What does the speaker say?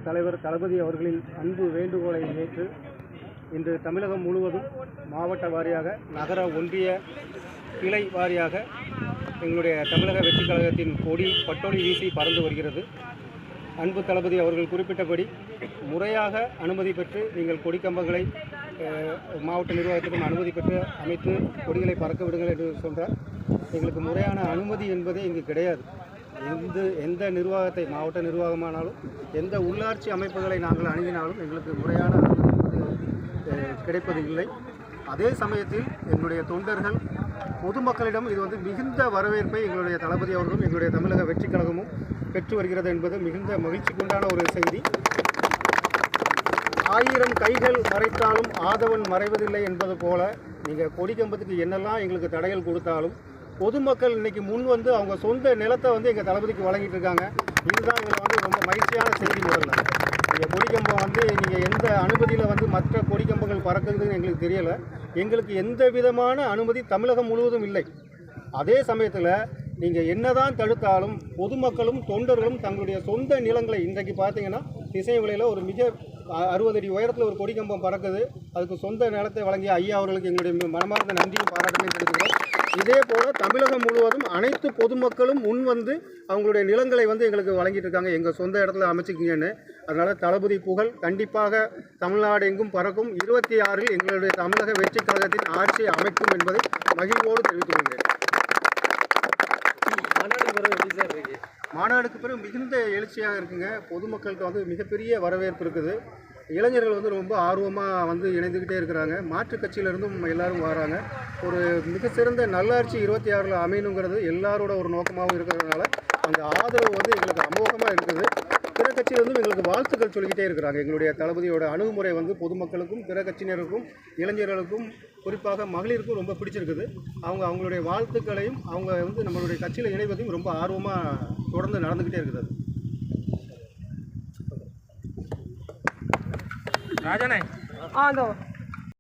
தலைவர் தளபதி அவர்களின் அன்பு வேண்டுகோளை ஏற்று இன்று தமிழகம் முழுவதும் மாவட்ட வாரியாக, நகர ஒன்றிய கிளை வாரியாக எங்களுடைய தமிழக வெற்றிக் கழகத்தின் கொடி பட்டொலி வீசி பறந்து வருகிறது. அன்பு தளபதி அவர்கள் குறிப்பிட்டபடி முறையாக அனுமதி பெற்று நீங்கள் கொடிக்கம்பங்களை மாவட்ட நிர்வாகத்திடம் அனுமதி பெற்று அமைத்து கொடிகளை பறக்க விடுங்கள் என்று சொன்னால், எங்களுக்கு முறையான அனுமதி என்பதே இங்கு கிடையாது. எந்த நிர்வாகத்தை, மாவட்ட நிர்வாகமானாலும் எந்த உள்ளாட்சி அமைப்புகளை நாங்கள் அணுகினாலும் எங்களுக்கு முறையான அனுமதி கிடைப்பது இல்லை. அதே சமயத்தில் எங்களுடைய தொண்டர்கள், பொதுமக்களிடம் இது மிகுந்த வரவேற்பை எங்களுடைய தளபதி அவர்களும் எங்களுடைய தமிழக வெற்றிக் கழகமும் பெற்று வருகிறது என்பது மிகுந்த மகிழ்ச்சிக்குண்டான ஒரு செய்தி. 1000 கைகள் மறைத்தாலும் ஆதவன் மறைவதில்லை என்பது போல, நீங்கள் கொடிக்கம்பத்துக்கு என்னெல்லாம் எங்களுக்கு தடைகள் கொடுத்தாலும் பொதுமக்கள் இன்றைக்கி முன் அவங்க சொந்த நிலத்தை எங்கள் தளபதிக்கு வழங்கிட்டு இருக்காங்க. இதுதான் எங்களுக்கு ரொம்ப மகிழ்ச்சியான செய்தி. முதல்ல நீங்கள் கொடிக்கம்பம் நீங்கள் எந்த அனுமதியில் மற்ற கொடிக்கம்பங்கள் பறக்குதுன்னு எங்களுக்கு தெரியலை. எங்களுக்கு எந்த விதமான அனுமதி தமிழகம் முழுவதும் இல்லை. அதே சமயத்தில் நீங்கள் என்னதான் தடுத்தாலும் பொதுமக்களும் தொண்டர்களும் தங்களுடைய சொந்த நிலங்களை, இன்றைக்கு பார்த்தீங்கன்னா திசைவிலையில் ஒரு மிக 60 அடி உயரத்தில் ஒரு கொடிக்கம்பம் பறக்குது. அதுக்கு சொந்த நிலத்தை வழங்கிய ஐயா அவர்களுக்கு எங்களுடைய மனமார்ந்த நன்றியும் பாராட்டுகளையும் தெரிவிக்கிறோம். இதே போல் தமிழகம் முழுவதும் அனைத்து பொதுமக்களும் முன் அவங்களுடைய நிலங்களை எங்களுக்கு வழங்கிட்டு இருக்காங்க, எங்கள் சொந்த இடத்துல அமைச்சிக்கிங்கன்னு. அதனால் தளபதி புகழ் கண்டிப்பாக தமிழ்நாடு எங்கும் பறக்கும். 26இல் எங்களுடைய தமிழக வெற்றிக் கழகத்தின் ஆட்சியை அமைக்கும் என்பதை மகிழ்வோடு தெரிவித்துக் கொள்கிறேன். மாநாடுக்கு பிறகு மிகுந்த எழுச்சியாக இருக்குங்க. பொதுமக்கள்கிட்ட மிகப்பெரிய வரவேற்பு இருக்குது. இளைஞர்கள் ரொம்ப ஆர்வமாக இணைந்துக்கிட்டே இருக்கிறாங்க. மாற்றுக் கட்சியிலிருந்தும் எல்லாரும் வராங்க. ஒரு மிக சிறந்த நல்லாட்சி 26இல் அமையணுங்கிறது எல்லாரோட ஒரு நோக்கமாகவும் இருக்கிறதுனால அந்த ஆதரவு எங்களுக்கு அமோகமாக இருக்குது. பிற கட்சியிலிருந்தும் எங்களுக்கு வாழ்த்துக்கள் சொல்லிக்கிட்டே இருக்கிறாங்க. எங்களுடைய தளபதியோட அணுகுமுறை பிற கட்சியினருக்கும் இளைஞர்களுக்கும் குறிப்பாக மகளிருக்கும் ரொம்ப பிடிச்சிருக்குது. அவங்களுடைய வாழ்த்துக்களையும் அவங்க நம்மளுடைய கட்சியில் இணைவதையும் ரொம்ப ஆர்வமாக தொடர்ந்து நடந்துக்கிட்டே இருக்குது. ராஜானே